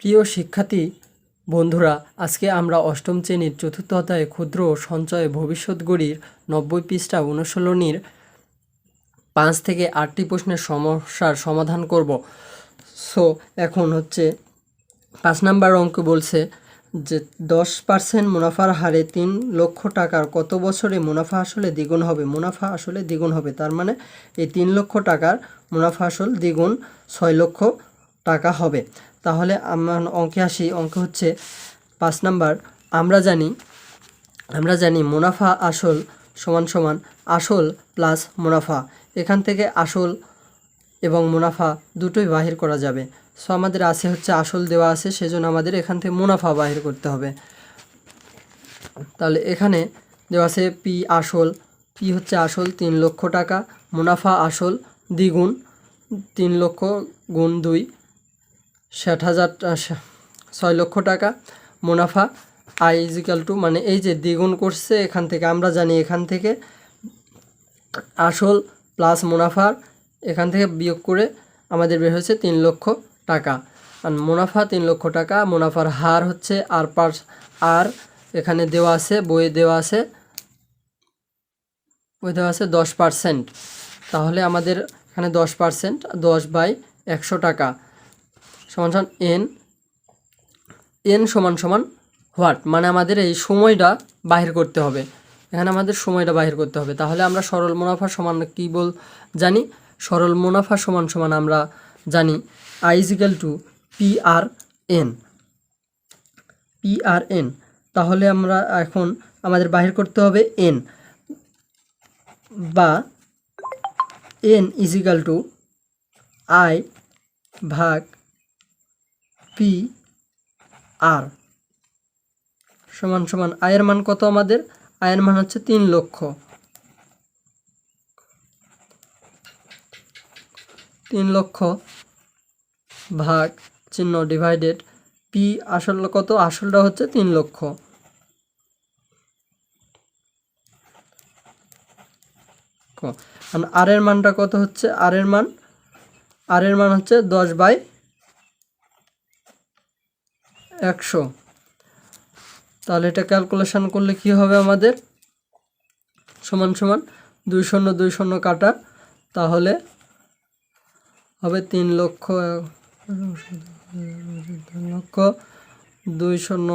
প্রিয় শিক্ষার্থী বন্ধুরা, আজকে আমরা অষ্টম শ্রেণীর চতুর্থ অধ্যায়ে ক্ষুদ্র সঞ্চয় ভবিষ্যৎ গড়ির 90 পৃষ্ঠা অনুশীলনীর 5 থেকে 8টি প্রশ্নের সমস্যার সমাধান করব। সো এখন হচ্ছে 5 নাম্বার অঙ্ক বলছে যে 10% মুনাফার হারে 3 লক্ষ টাকার কত বছরে মুনাফা আসলে দ্বিগুণ হবে। মুনাফা আসলে দ্বিগুণ হবে, তার মানে এই 3 লক্ষ টাকার মুনাফা আসল দ্বিগুণ 6 লক্ষ টাকা হবে। তাহলে আমরা অঙ্কে আসি। অঙ্ক হচ্ছে 5 নাম্বার। আমরা জানি মুনাফা আসল সমান সমান আসল প্লাস মুনাফা। এখান থেকে আসল এবং মুনাফা দুটোই বাহির করা যাবে। সো আমাদের আছে হচ্ছে আসল দেওয়া আছে, সেজন্য আমাদের এখান থেকে মুনাফা বাহির করতে হবে। তাহলে এখানে দেওয়া আছে পি আসল, পি হচ্ছে আসল 3 লক্ষ টাকা, মুনাফা আসল দ্বিগুণ 3 লক্ষ গুণ 2 6 লক্ষ টাকা। মুনাফা আই ইজিক্যাল টু, মানে এই যে দ্বিগুণ করছে এখান থেকে আমরা জানি এখান থেকে আসল প্লাস মুনাফার এখান থেকে বিয়োগ করে আমাদের বের হয়েছে 3 লক্ষ টাকা। আর মুনাফা 3 লক্ষ টাকা, মুনাফার হার হচ্ছে আর এখানে দেওয়া আছে বইয়ে দেওয়া আছে 10%। তাহলে আমাদের এখানে 10%, 10/100 টাকা সমান সমান এন সমান সমান হোয়াট, মানে আমাদের এই সময়টা বাহির করতে হবে। এখানে আমাদের সময়টা বাহির করতে হবে। তাহলে আমরা সরল মুনাফা সমান কী জানি? সরল মুনাফা সমান সমান আমরা জানি আই ইজিক্যাল টু পিআরএন। তাহলে আমরা এখন আমাদের বাহির করতে হবে এন, বা এন ইজিক্যাল টু আই ভাগ পি আর সমান সমান আয়ের মান কত? আমাদের আয়ের মান হচ্ছে 3 লক্ষ। 3 লক্ষ ভাগ চিহ্ন ডিভাইডেড পি আসল কত? আসলটা হচ্ছে 3 লক্ষ। আর এর মানটা কত হচ্ছে? আর এর মান হচ্ছে 10/100। তাহলে এটা ক্যালকুলেশন করলে কি হবে আমাদের? সমান সমান 2 শূন্য 2 শূন্য কাটা, তাহলে হবে 3 লক্ষ 2 শূন্য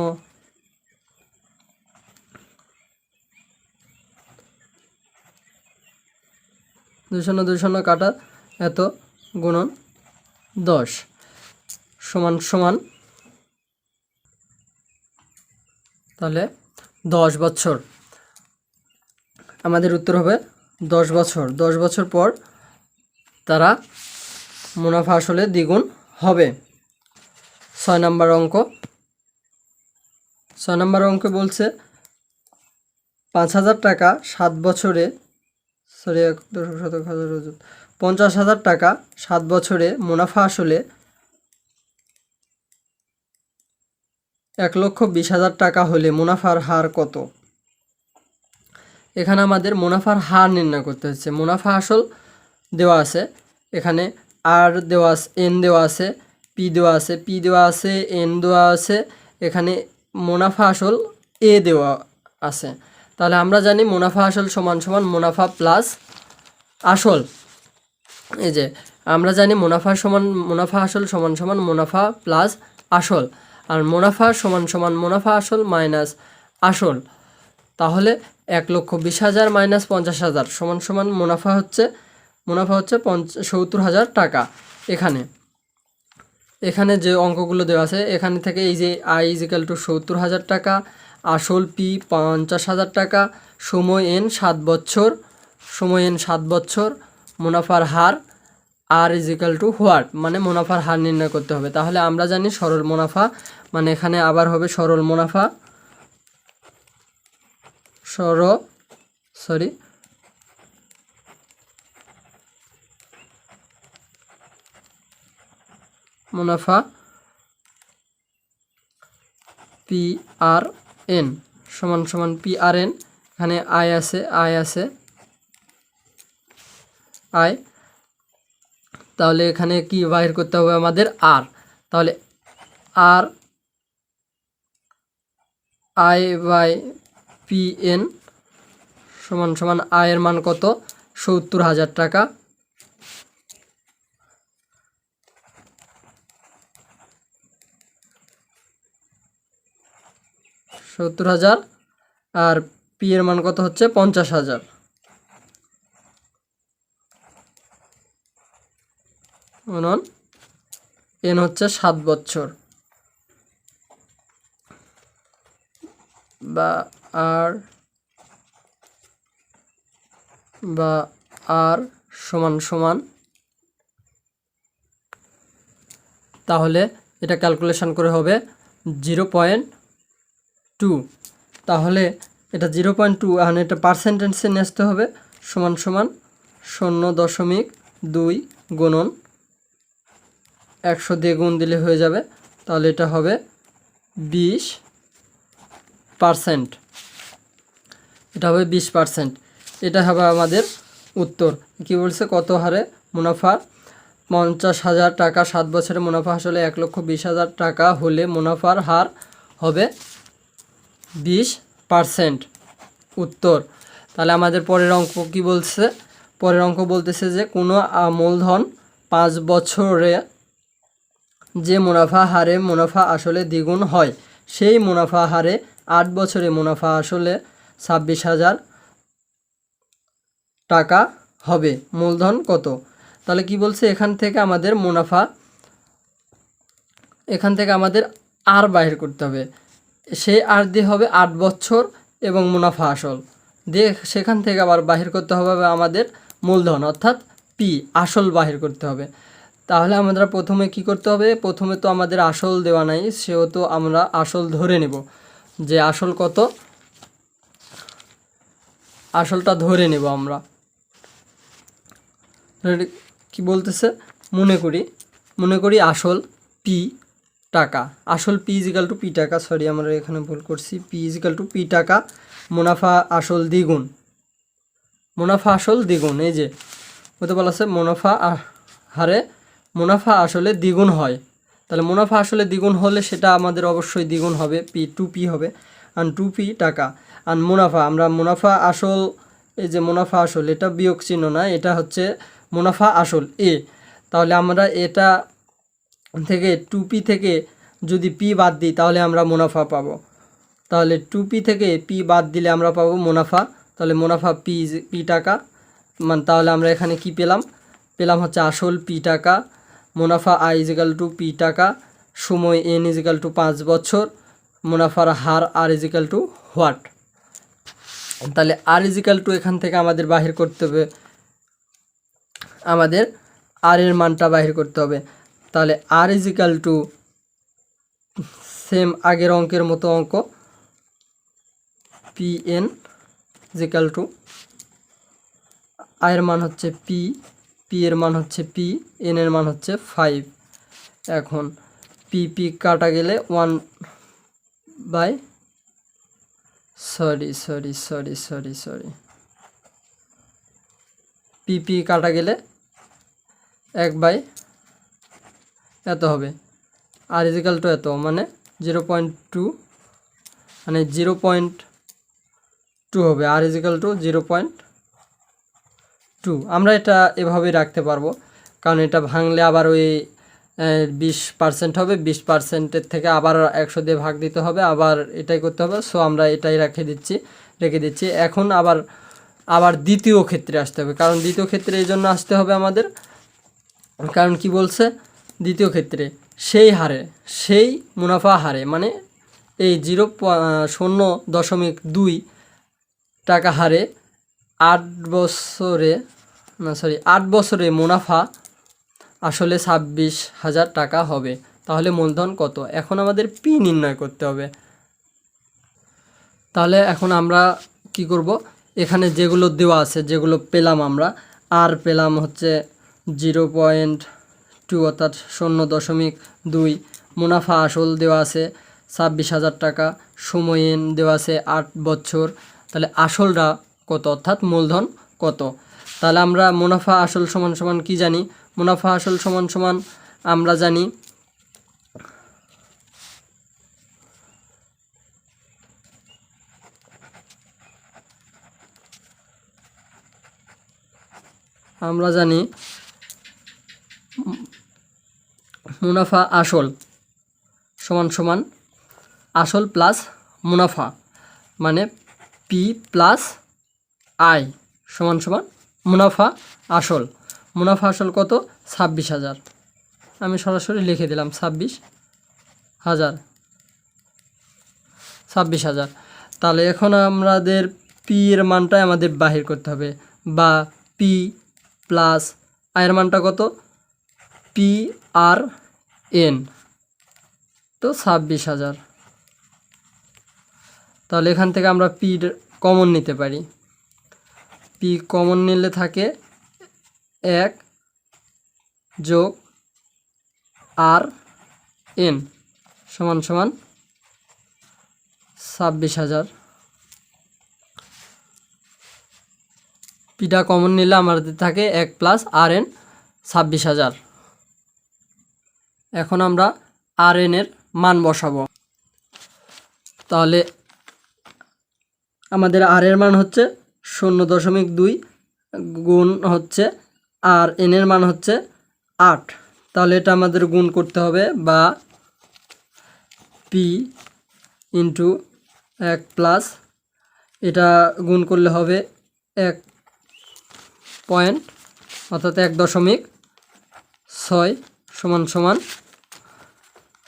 2 শূন্য কাটা এত গুণন 10 সমান সমান, তাহলে 10 বছর। আমাদের উত্তর হবে 10 বছর। 10 বছর পর তারা মুনাফা আসলে দ্বিগুণ হবে। 6 নম্বর অঙ্ক। 6 নম্বর অঙ্কে বলছে 5,000 টাকা 7 বছরে 50,000 টাকা 7 বছরে মুনাফা আসলে 1,20,000 টাকা হলে মুনাফার হার কত? এখানে আমাদের মুনাফার হার নির্ণয় করতে হচ্ছে। মুনাফা আসল দেওয়া আছে, এখানে আর দেওয়া আছে, এন দেওয়া আছে, পি দেওয়া আছে, এন দেওয়া আছে, এখানে মুনাফা আসল এ দেওয়া আছে। তাহলে আমরা জানি মুনাফা আসল সমান সমান মুনাফা প্লাস আসল। এই যে আমরা জানি মুনাফা আসল সমান সমান মুনাফা প্লাস আসল, আর মুনাফা সমান সমান মুনাফা আসল মাইনাস আসল। তাহলে 1,20,000 মাইনাস 50,000 সমান সমান মুনাফা হচ্ছে 70,000 টাকা। এখানে যে অঙ্কগুলো দেওয়া আছে এখানে থেকে এই যে আই ইজিক্যাল টু 70,000 টাকা, আসল পি 50,000 টাকা, সময় এন 7 বছর, মুনাফার হার আর ইজিক্যাল টু হোয়াট, মানে মুনাফার হার নির্ণয় করতে হবে। তাহলে আমরা জানি সরল মুনাফা, মানে এখানে আবার হবে সরল মুনাফা মুনাফা পি আর এন সমান সমান পি আর এন। এখানে আয় আছে আয়, তাহলে এখানে কি বাহির করতে হবে আমাদের? আর। তাহলে আর আই বাই পি এন সমান সমান আয়ের মান কত? 70,000 টাকা। আর পি এর মান কত হচ্ছে? 50,000। গুণন এন হচ্ছে 7 বছর, বা আর সমান সমান, তাহলে এটা ক্যালকুলেশন করে হবে 0.2। তাহলে এটা 0.2, আর এটা পার্সেন্টেজে নিয়ে আসতে হবে, সমান সমান 0.2 গুণন 100 দিয়ে গুণ দিলে হয়ে যাবে। তাহলে এটা হবে 20%। এটা হবে 20%। এটা হবে আমাদের উত্তর। কি বলছে? কত হারে মুনাফা? 50,000 টাকা 7 বছরে মুনাফা আসলে 1,20,000 টাকা হলে মুনাফার হার হবে 20%। উত্তর। তাহলে আমাদের পরের অঙ্ক কি বলছে? পরের অঙ্ক বলতেছে যে কোনো মূলধন 5 বছরে যে মুনাফা হারে মুনাফা আসলে দ্বিগুণ হয়, সেই মুনাফা হারে 8 বছরে মুনাফা আসলে 26,000 টাকা হবে। মূলধন কত? তাহলে কি বলছে? এখান থেকে আমাদের আর বাহির করতে হবে। সেই আর দিয়ে হবে 8 বছর এবং মুনাফা আসল দিয়ে, সেখান থেকে আবার বাহির করতে হবে আমাদের মূলধন, অর্থাৎ পি, আসল বাহির করতে হবে। তাহলে আমরা প্রথমে কি করতে হবে? প্রথমে তো আমাদের আসল দেওয়া নাই, সেহেতু আমরা আসল ধরে নেব যে আসল কত, আসলটা ধরে নেব আমরা। কি বলতেছে? মনে করি আসল পি টাকা, আসল পি ইজিক্যাল টু পি টাকা, সরি আমরা এখানে ভুল করছি, পি ইজিক্যাল টু পি টাকা, মুনাফা আসল দ্বিগুণ, মুনাফা আসল দ্বিগুণ। এই যে বলতে বলা আছে মুনাফা হারে মুনাফা আসলে দ্বিগুণ হয়। তাহলে মুনাফা আসলে দ্বিগুণ হলে সেটা আমাদের অবশ্যই দ্বিগুণ হবে, পি 2p হবে, আর 2p টাকা। আর মুনাফা, আমরা মুনাফা আসল, এই যে মুনাফা আসল, এটা বিয়োগ চিহ্ন না, এটা হচ্ছে মুনাফা আসল এ। তাহলে আমরা এটা থেকে 2p থেকে যদি p বাদ দিই তাহলে আমরা মুনাফা পাবো। তাহলে 2p থেকে p বাদ দিলে আমরা পাবো মুনাফা। তাহলে মুনাফা p টাকা, তাহলে আমরা এখানে কি পেলাম হচ্ছে আসল p টাকা, মুনাফা i ইজিক্যাল টু p টাকা, সময় n ইজিক্যাল টু 5 বছর, মুনাফার হার r ইজিক্যাল টু হোয়াট। তাহলে r ইজিক্যাল টু এখান থেকে আমাদের বাহির করতে হবে, আমাদের r এর মানটা বাহির করতে হবে। তাহলে r ইজিক্যাল টু সেম আগের অঙ্কের মতো অঙ্ক, pn ইজিক্যাল টু আয়ের মান হচ্ছে p এর মান হচ্ছে p, n এর মান হচ্ছে 5। এখন p কাটা গেলে 1 বাই সরি p কাটা গেলে 1 বাই এত হবে, আর ইজিক্যাল টু এত, মানে 0.2, মানে 0.2 হবে, আর ইজিক্যাল টু 0.2। আমরা এটা এভাবেই রাখতে পারবো, কারণ এটা ভাঙলে আবার ওই 20% হবে, 20%-এর থেকে আবার 100 দিয়ে ভাগ দিতে হবে, আবার এটাই করতে হবে। সো আমরা এটাই রেখে দিচ্ছি। এখন আবার দ্বিতীয় ক্ষেত্রে আসতে হবে, কারণ দ্বিতীয় ক্ষেত্রে এই জন্য আসতে হবে আমাদের, কারণ কি বলছে? দ্বিতীয় ক্ষেত্রে সেই মুনাফা হারে, মানে এই 0.2 টাকা হারে 8 বছরে মুনাফা আসলে 26,000 টাকা হবে। তাহলে মূলধন কত? এখন আমাদের পি নির্ণয় করতে হবে। তাহলে এখন আমরা কি করব? এখানে যেগুলো দেওয়া আছে, যেগুলো পেলাম আমরা, আর পেলাম হচ্ছে 0.2 অর্থাৎ 0.2, মুনাফা আসল দেওয়া আছে 26,000 টাকা, সময় n দেওয়া আছে 8 বছর। তাহলে আসলটা কত, অর্থাৎ মূলধন কত? তাহলে আমরা মুনাফা আসল সমান সমান কি জানি? মুনাফা আসল সমান সমান আমরা জানি আমরা জানি মুনাফা আসল সমান সমান আসল প্লাস মুনাফা, মানে পি প্লাস আই সমান সমান মুনাফা আসল। মুনাফা আসল কত? 26,000। আমি সরাসরি লিখে দিলাম 26,000। তাহলে এখন আমাদের পি এর মানটাই আমাদের বাহির করতে হবে, বা পি প্লাস আয়ের মানটা কত? পি আর এন, তো 26,000। তাহলে এখান থেকে আমরা পি কমন নিতে পারি। পি কমন নিলে থাকে 1 যোগ আর এন সমান সমান 26,000। পিটা কমন নিলে আমাদের থাকে 1 প্লাস আর এন 26,000। এখন আমরা আর এন এর মান বসাবো। তাহলে আমাদের আর এর মান হচ্ছে 0.2 গুণ হচ্ছে আর এন এর মান হচ্ছে 8। তাহলে এটা আমাদের গুণ করতে হবে, বা পি ইন্টু 1 প্লাস এটা গুণ করলে হবে 1 পয়েন্ট, অর্থাৎ 1.6 সমান সমান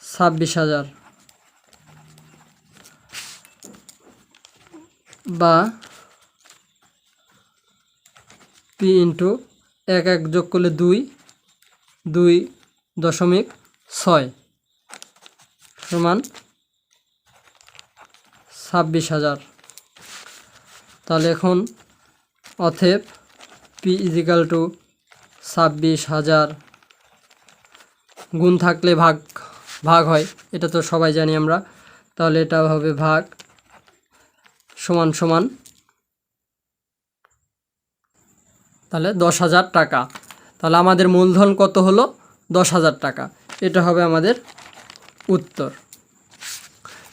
26,000, বা পি ইন্টু 1 যোগ করলে 2.6 সমান 26,000। তাহলে এখন অতএব পি ইজিক্যাল টু 26,000, গুণ থাকলে ভাগ হয়, এটা তো সবাই জানি আমরা। তাহলে এটা হবে ভাগ সমান সমান তাহলে 10,000 টাকা। তাহলে আমাদের মূলধন কত হলো? 10,000 টাকা। এটা হবে আমাদের উত্তর।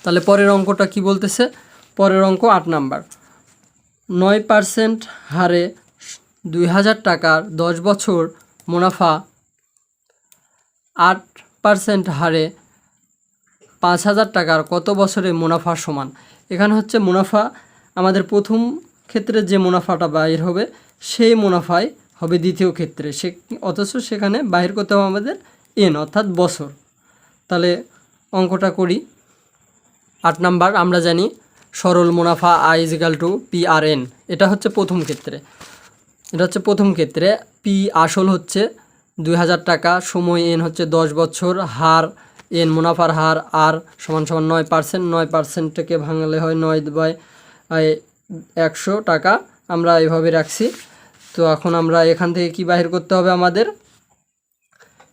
তাহলে পরের অঙ্কটা কি বলতেছে? পরের অঙ্ক 8 নাম্বার। 9% হারে 2,000 টাকার 10 বছর মুনাফা 8% হারে 5,000 টাকার কত বছরে মুনাফা সমান? এখানে হচ্ছে মুনাফা আমাদের প্রথম ক্ষেত্রে যে মুনাফাটা বাইর হবে সেই মুনাফাই হবে দ্বিতীয় ক্ষেত্রে, অথচ সেখানে বাইর করতে হবে আমাদের এন অর্থাৎ বছর। তাহলে অঙ্কটা করি। 8 নাম্বার আমরা জানি সরল মুনাফা I equal to P R N. এটা হচ্ছে প্রথম ক্ষেত্রে। পি আসল হচ্ছে 2,000 টাকা, সময় এন হচ্ছে 10 বছর, হার এন মুনাফার হার আর সমান সমান 9%। 9%টাকে ভাঙলে হয় 9/100 টাকা। আমরা এইভাবে রাখছি। তো এখন আমরা এখান থেকে কি বাহির করতে হবে আমাদের?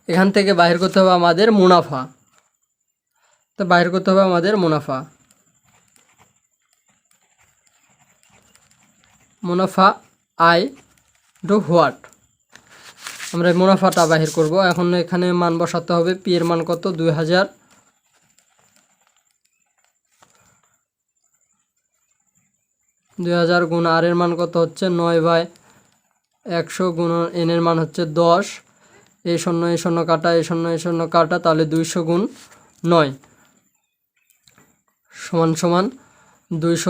এখান থেকে বাহির করতে হবে আমাদের মুনাফা। তো বাহির করতে হবে আমাদের মুনাফা আই ডু হোয়াট? আমরা মুনাফাটা বাহির করব। এখন এখানে মান বসাতে হবে। পি এর মান কত? 2,000। 2,000 গুণ আর এর মান কত হচ্ছে 9/100 গুণ এন এর মান হচ্ছে 10। এই শূন্য কাটা, এই শূন্য কাটা, তাহলে 200 গুণ 9 সমান সমান 20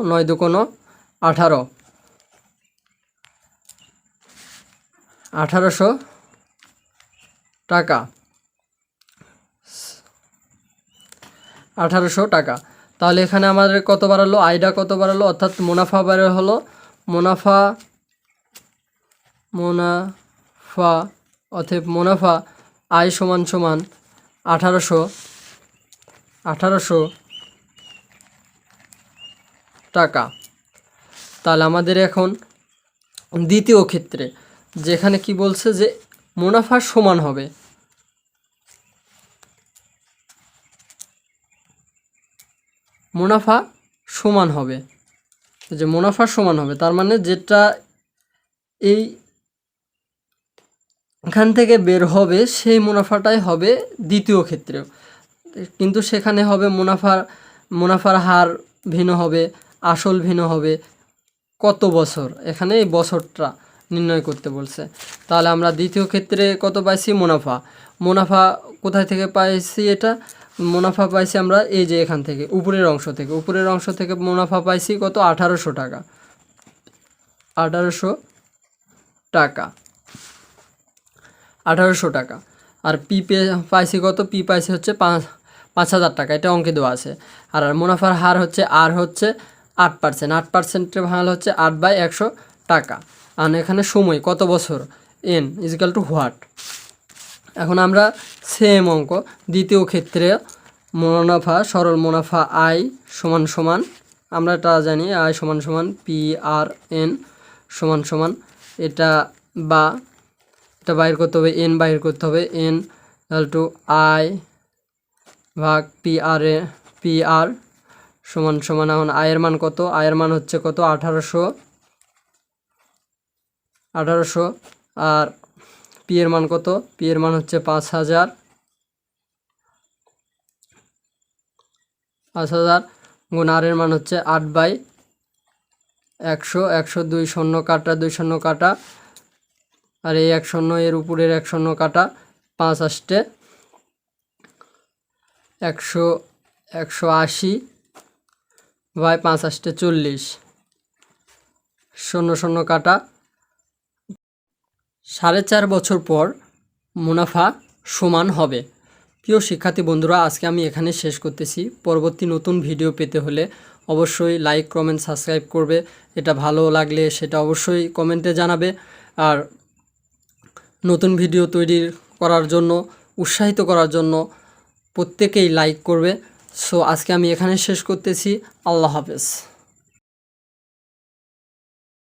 9 দুগুণ 18। 1800 টাকা। 1800 টাকা। তাহলে এখানে আমাদের কত বাড়ালো? আয়টা কত বাড়ালো? অর্থাৎ মুনাফা বের হলো। মুনাফা অতএব মুনাফা আয় সমান সমান 1800 টাকা। তাহলে আমাদের এখন দ্বিতীয় ক্ষেত্রে যেখানে কি বলছে যে মুনাফা সমান হবে, তার মানে যেটা এই এখান থেকে বের হবে সেই মুনাফাটাই হবে দ্বিতীয় ক্ষেত্রেও, কিন্তু সেখানে হবে মুনাফার হার ভিন্ন হবে, আসল ভিন্ন হবে। কত বছর? এখানে এই বছরটা নির্ণয় করতে বলছে। তাহলে আমরা দ্বিতীয় ক্ষেত্রে কত পাইছি? মুনাফা। মুনাফা কোথায় থেকে পাইছি? এটা মুনাফা পাইছি আমরা এই যে এখান থেকে উপরের অংশ থেকে মুনাফা পাইছি কত? 1800 টাকা। 1800 টাকা 1800 টাকা। আর পি পাইছি কত? পি পাইছি হচ্ছে 5000 টাকা, এটা অঙ্কে দেওয়া আছে। আর মুনাফার হার হচ্ছে আর হচ্ছে 8%। 8%-এর ভাঙাল হচ্ছে 8/100 টাকা। আর এখানে সময় কত বছর? N equal to what. এখন আমরা সেম অঙ্ক দ্বিতীয় ক্ষেত্রে মুনাফা, সরল মুনাফা আই সমান সমান, আমরা এটা জানি আই সমান সমান পি আর এন সমান সমান, এটা বাইর করতে হবে, এন বাইর করতে হবে, এন ইকুয়াল টু আই ভাগ পি আর সমান সমান। এখন আয়ের মান কত? আয়ের মান হচ্ছে কত? 1800। আর পি এর মান কত? পি এর মান হচ্ছে 5000। 5000 গুণ আর এর মান হচ্ছে 8/100। 100 2 শূন্য কাটা, 2 শূন্য কাটা, আর এই 1 শূন্য এর উপরের 1 শূন্য কাটা, 5 আসতে 100, 180/5 আসতে 40, শূন্য শূন্য কাটা। 4.5 বছর পর মুনাফা সমান হবে। প্রিয় শিক্ষার্থী বন্ধুরা, আজকে আমি এখানে শেষ করতেছি। পরবর্তী নতুন ভিডিও পেতে হলে অবশ্যই লাইক, কমেন্ট, সাবস্ক্রাইব করবে। এটা ভালো লাগলে সেটা অবশ্যই কমেন্টে জানাবে। আর নতুন ভিডিও তৈরি করার জন্য, উৎসাহিত করার জন্য প্রত্যেকেই লাইক করবে। সো আজকে আমি এখানে শেষ করতেছি। আল্লাহ হাফেজ।